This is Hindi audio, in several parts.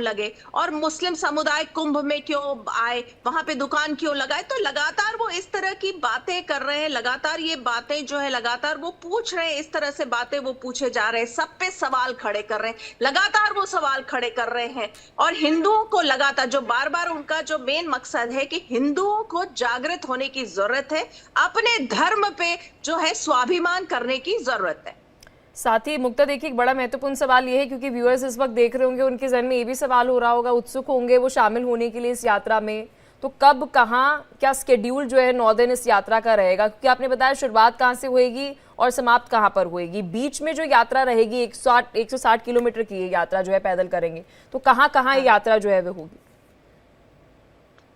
लगे, और मुस्लिम समुदाय कुंभ में क्यों आए, वहां पे दुकान क्यों लगाए। तो लगातार वो इस तरह की बातें कर रहे हैं, लगातार ये बातें जो है लगातार वो पूछ रहे हैं, इस तरह से बातें वो पूछे जा रहे हैं, सब पे सवाल खड़े कर रहे हैं, लगातार वो सवाल खड़े कर रहे हैं। और हिंदुओं को लगातार जो बार बार उनका जो मेन मकसद है कि हिंदुओं को जागृत होने की जरूरत है, अपने धर्म पे जो है स्वाभिमान करने की जरूरत है। साथ ही मुक्ता देखिए, एक बड़ा महत्वपूर्ण सवाल ये है, क्योंकि व्यूअर्स इस वक्त देख रहे होंगे, उनके जहन में ये भी सवाल हो रहा होगा, उत्सुक होंगे वो शामिल होने के लिए इस यात्रा में। तो कब, कहाँ, क्या स्केड्यूल जो है 9 दिन इस यात्रा का रहेगा? क्योंकि आपने बताया शुरुआत कहाँ से होएगी और समाप्त कहाँ पर होएगी। बीच में जो यात्रा रहेगी 160 किलोमीटर की ये यात्रा जो है पैदल करेंगे, तो कहाँ कहाँ ये यात्रा जो है वो होगी?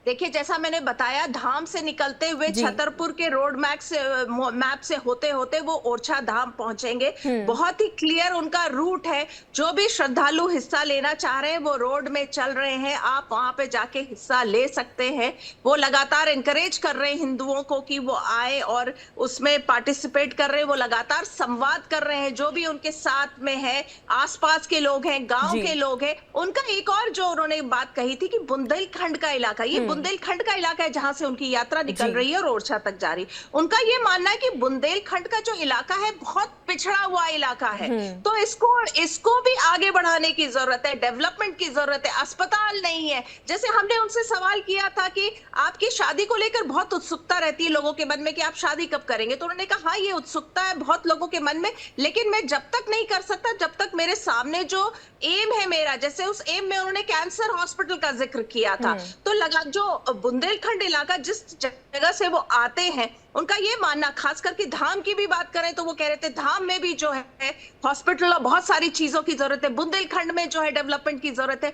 देखिए, जैसा मैंने बताया, धाम से निकलते हुए जी। छतरपुर के रोड मैप से होते होते वो ओरछा धाम पहुंचेंगे। बहुत ही क्लियर उनका रूट है। जो भी श्रद्धालु हिस्सा लेना चाह रहे हैं वो रोड में चल रहे हैं, आप वहां पे जाके हिस्सा ले सकते हैं। वो लगातार इंकरेज कर रहे हैं हिंदुओं को कि वो आए और उसमें पार्टिसिपेट कर रहे हैं। वो लगातार संवाद कर रहे हैं, जो भी उनके साथ में है, आसपास के लोग हैं, गांव जी। के लोग हैं। उनका एक और जो उन्होंने बात कही थी कि बुंदेलखंड का इलाका, ये बुंदेलखंड का इलाका है जहां से उनकी यात्रा जी। निकल रही है और ओरछा तक जा रही। उनका ये मानना है कि बुंदेलखंड का जो इलाका है बहुत पिछड़ा हुआ इलाका है, तो इसको इसको भी आगे बढ़ाने की जरूरत है, डेवलपमेंट की जरूरत है। अस्पताल नहीं है। जैसे हमने उनसे सवाल किया था कि आपकी शादी को लेकर बहुत उत्सुकता रहती है लोगों के मन में कि आप शादी कब करेंगे, तो उन्होंने कहा हाँ, ये उत्सुकता है बहुत लोगों के मन में, लेकिन मैं जब तक नहीं कर सकता जब तक मेरे सामने जो एम है मेरा, जैसे उस एम में उन्होंने कैंसर हॉस्पिटल का जिक्र किया था। तो लगा जो बुंदेलखंड इलाका जिस जगह से वो आते हैं, उनका ये मानना, खास करके धाम की भी बात करें तो वो कह रहे थे धाम में भी जो है हॉस्पिटल और बहुत सारी चीजों की जरूरत है, बुंदेलखंड में जो है डेवलपमेंट की जरूरत है।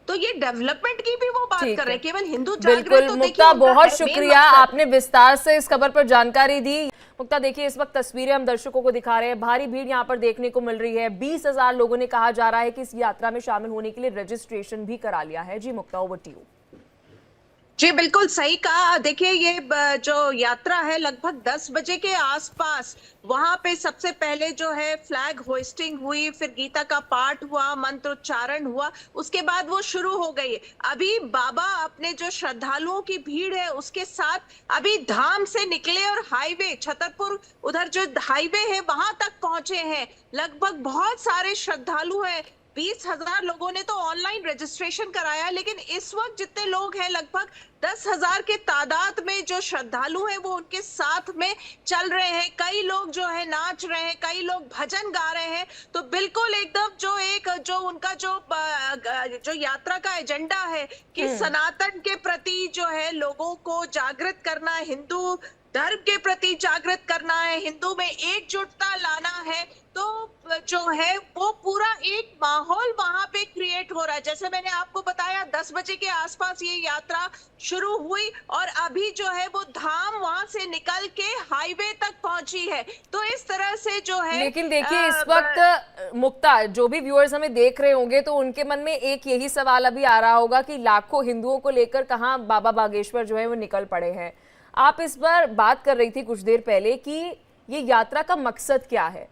तो ये डेवलपमेंट की भी वो बात कर ठीक रहे है, हैं। केवल हिंदू जागृत बिल्कुल तो देखिए मुक्ता, उनका बहुत है मेन शुक्रिया, मकसद। आपने विस्तार से इस खबर पर जानकारी दी। मुक्ता देखिए, इस वक्त तस्वीरें हम दर्शकों को दिखा रहे हैं, भारी भीड़ यहाँ पर देखने को मिल रही है। 20,000 लोगों ने, कहा जा रहा है कि इस यात्रा में शामिल होने के लिए रजिस्ट्रेशन भी करा लिया है। जी मुक्ता, ओवर टू यू। जी बिल्कुल सही कहा। देखिए, ये जो यात्रा है लगभग 10 बजे के आसपास वहां पे सबसे पहले जो है फ्लैग होइस्टिंग हुई, फिर गीता का पाठ हुआ, मंत्रोच्चारण हुआ, उसके बाद वो शुरू हो गई। अभी बाबा अपने जो श्रद्धालुओं की भीड़ है उसके साथ अभी धाम से निकले और हाईवे छतरपुर उधर जो हाईवे है वहां तक पहुंचे हैं। लगभग बहुत सारे श्रद्धालु हैं, 20,000 लोगों ने तो ऑनलाइन रजिस्ट्रेशन कराया, लेकिन इस वक्त जितने लोग हैं लगभग 10,000 के तादाद में जो श्रद्धालु हैं वो उनके साथ में चल रहे हैं। कई लोग जो है नाच रहे हैं, कई लोग भजन गा रहे हैं। तो बिल्कुल एकदम जो उनका जो यात्रा का एजेंडा है कि सनातन के प्रति जो है लोगों को जागृत करना, हिंदू धर्म के प्रति जागृत करना है, हिंदू में एकजुटता लाना है, तो जो है वो पूरा एक माहौल वहां पे क्रिएट हो रहा है। जैसे मैंने आपको बताया 10 बजे के आसपास ये यात्रा शुरू हुई और अभी जो है वो धाम वहां से निकल के हाईवे तक पहुंची है। तो इस तरह से जो है लेकिन देखिए, इस वक्त मुक्ता, जो भी व्यूअर्स हमें देख रहे होंगे तो उनके मन में एक यही सवाल अभी आ रहा होगा कि लाखों हिंदुओं को लेकर कहाँ बाबा बागेश्वर जो है वो निकल पड़े हैं। आप इस बार बात कर रही थी कुछ देर पहले कि ये यात्रा का मकसद क्या है।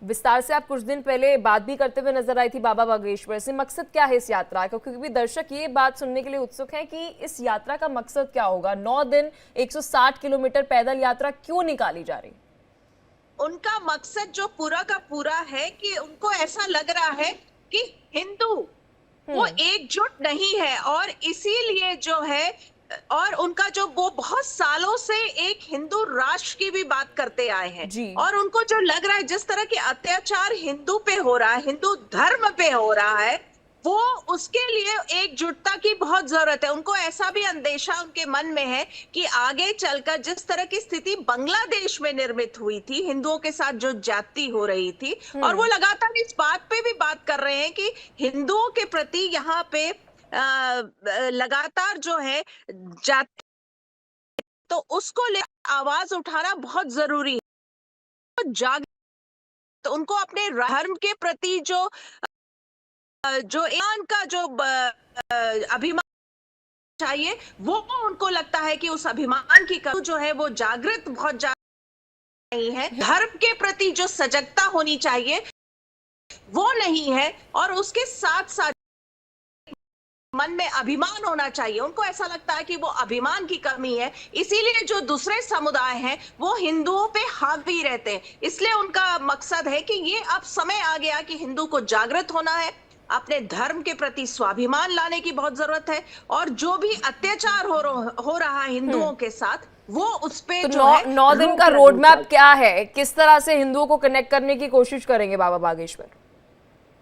विस्तार से आप कुछ दिन पहले बात भी करते हुए नजर आई थी बाबा बागेश्वर से। मकसद क्या है इस यात्रा का? क्योंकि दर्शक ये बात सुनने के लिए उत्सुक हैं कि इस यात्रा का मकसद क्या होगा। 9 दिन 160 किलोमीटर पैदल यात्रा क्यों निकाली जा रही? उनका मकसद जो पूरा का पूरा है कि उनको ऐसा लग रहा है कि हिंदू वो एकजुट नहीं है, और इसीलिए जो है, और उनका जो वो बहुत सालों से एक हिंदू राष्ट्र की भी बात करते आए हैं, जी। और उनको जो लग रहा है जिस तरह के अत्याचार हिंदू पे हो रहा है, हिंदू धर्म पे हो रहा है, वो उसके लिए एकजुटता की बहुत जरूरत है। उनको ऐसा भी अंदेशा उनके मन में है कि आगे चलकर जिस तरह की स्थिति बांग्लादेश में निर्मित हुई थी, हिंदुओं के साथ जो जाति हो रही थी, और वो लगातार इस बात पे भी बात कर रहे हैं कि हिंदुओं के प्रति यहाँ पे लगातार जो है जाति, तो उसको ले आवाज उठाना बहुत जरूरी है। तो तो उनको अपने धर्म के प्रति जो ईमान का जो अभिमान चाहिए, वो उनको लगता है कि उस अभिमान की जो है वो जागृत बहुत नहीं है। धर्म के प्रति जो सजगता होनी चाहिए वो नहीं है, और उसके साथ साथ मन में अभिमान होना चाहिए। उनको ऐसा लगता है कि वो अभिमान की कमी है, इसीलिए जो दूसरे समुदाय हैं वो हिंदुओं पे हावी रहते हैं। इसलिए उनका मकसद है कि ये अब समय आ गया कि हिंदू को जागृत होना है, अपने धर्म के प्रति स्वाभिमान लाने की बहुत जरूरत है, और जो भी अत्याचार हो रहा है हिंदुओं के साथ, वो उस पे तो जो है 9 दिन रोक का लगनी रोड मैप चाहिए। क्या है, किस तरह से हिंदुओं को कनेक्ट करने की कोशिश करेंगे बाबा बागेश्वर?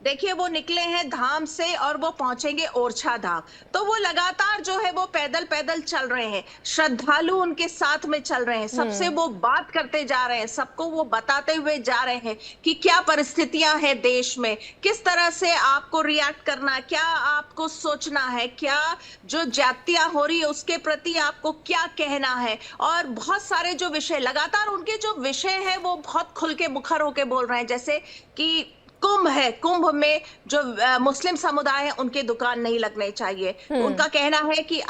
देखिए, वो निकले हैं धाम से और वो पहुंचेंगे ओरछा धाम, तो वो लगातार जो है वो पैदल पैदल चल रहे हैं, श्रद्धालु उनके साथ में चल रहे हैं, सबसे वो बात करते जा रहे हैं, सबको वो बताते हुए जा रहे हैं कि क्या परिस्थितियां हैं देश में, किस तरह से आपको रिएक्ट करना है, क्या आपको सोचना है, क्या जो जातियां हो रही है उसके प्रति आपको क्या कहना है, और बहुत सारे जो विषय लगातार उनके जो विषय है वो बहुत खुल के मुखर होके बोल रहे हैं। जैसे कि कुंभ है, कुंभ में जो मुस्लिम समुदाय है उनके दुकान नहीं लगने चाहिए। उनका कहना है कि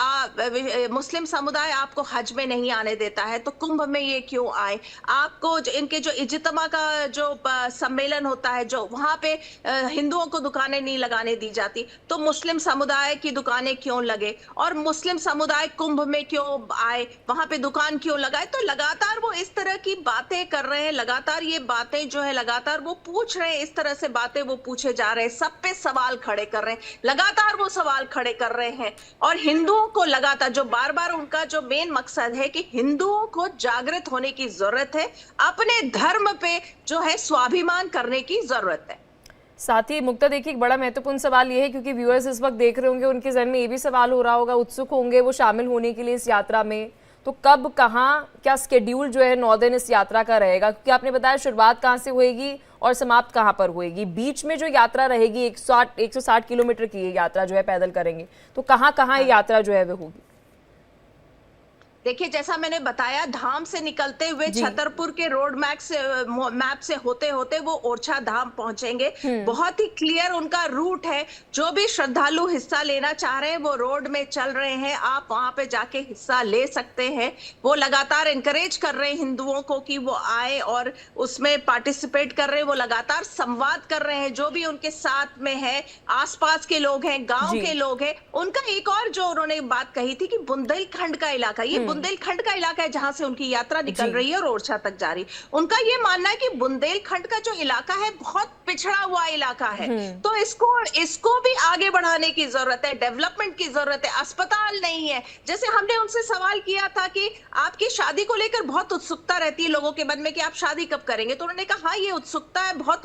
मुस्लिम समुदाय आपको हज में नहीं आने देता है, तो कुंभ में ये क्यों आए? आपको इनके जो इज्तिमा का जो सम्मेलन होता है, जो वहां पे हिंदुओं को दुकानें नहीं लगाने दी जाती, तो मुस्लिम समुदाय की दुकानें क्यों लगे? और मुस्लिम समुदाय कुंभ में क्यों आए, वहां पे दुकान क्यों लगाए? तो लगातार वो इस तरह की बातें कर रहे हैं, लगातार ये बातें जो है लगातार वो पूछ रहे हैं, इस तरह से बातें वो पूछे जा रहे हैं, सब पे सवाल खड़े कर रहे हैं, लगातार वो सवाल खड़े कर रहे हैं। और हिंदुओं को लगातार जो बार बार उनका जो मेन मकसद है कि हिंदुओं को जागृत होने की जरूरत है, अपने धर्म पे जो है स्वाभिमान करने की जरूरत है। साथ ही मुक्ता, देखिए एक बड़ा महत्वपूर्ण सवाल ये है, क्योंकि व्यूअर्स इस वक्त देख रहे होंगे, उनके जहन में ये भी सवाल हो रहा होगा, उत्सुक होंगे वो शामिल होने के लिए इस यात्रा में, तो कब, कहाँ, क्या स्केड्यूल जो है 9 दिन इस यात्रा का रहेगा? क्योंकि आपने बताया शुरुआत कहाँ से होएगी और समाप्त कहाँ पर होएगी, बीच में जो यात्रा रहेगी 160 किलोमीटर की ये यात्रा जो है पैदल करेंगे, तो कहाँ कहाँ ये यात्रा जो है वो होगी? देखिए, जैसा मैंने बताया, धाम से निकलते हुए छतरपुर के रोड मैप से होते होते वो ओरछा धाम पहुंचेंगे। बहुत ही क्लियर उनका रूट है, जो भी श्रद्धालु हिस्सा लेना चाह रहे हैं वो रोड में चल रहे हैं, आप वहां पे जाके हिस्सा ले सकते हैं। वो लगातार एनकरेज कर रहे हैं हिंदुओं को कि वो आए और उसमें पार्टिसिपेट कर रहे हैं, वो लगातार संवाद कर रहे हैं, जो भी उनके साथ में है, आसपास के लोग हैं, गांव के लोग हैं। उनका एक और जो उन्होंने बात कही थी कि बुंदेलखंड का इलाका, ये बुंदेलखंड का इलाका है जहां से उनकी यात्रा निकल रही है और ओरछा तक जा रही। उनका ये मानना है कि बुंदेलखंड का जो इलाका है बहुत पिछड़ा हुआ इलाका है, तो इसको भी आगे बढ़ाने की जरूरत है, डेवलपमेंट की जरूरत है। अस्पताल नहीं है, जैसे हमने उनसे सवाल किया था कि आपकी शादी को लेकर बहुत उत्सुकता रहती है लोगों के मन में कि आप शादी कब करेंगे, तो उन्होंने कहा हाँ, ये उत्सुकता है बहुत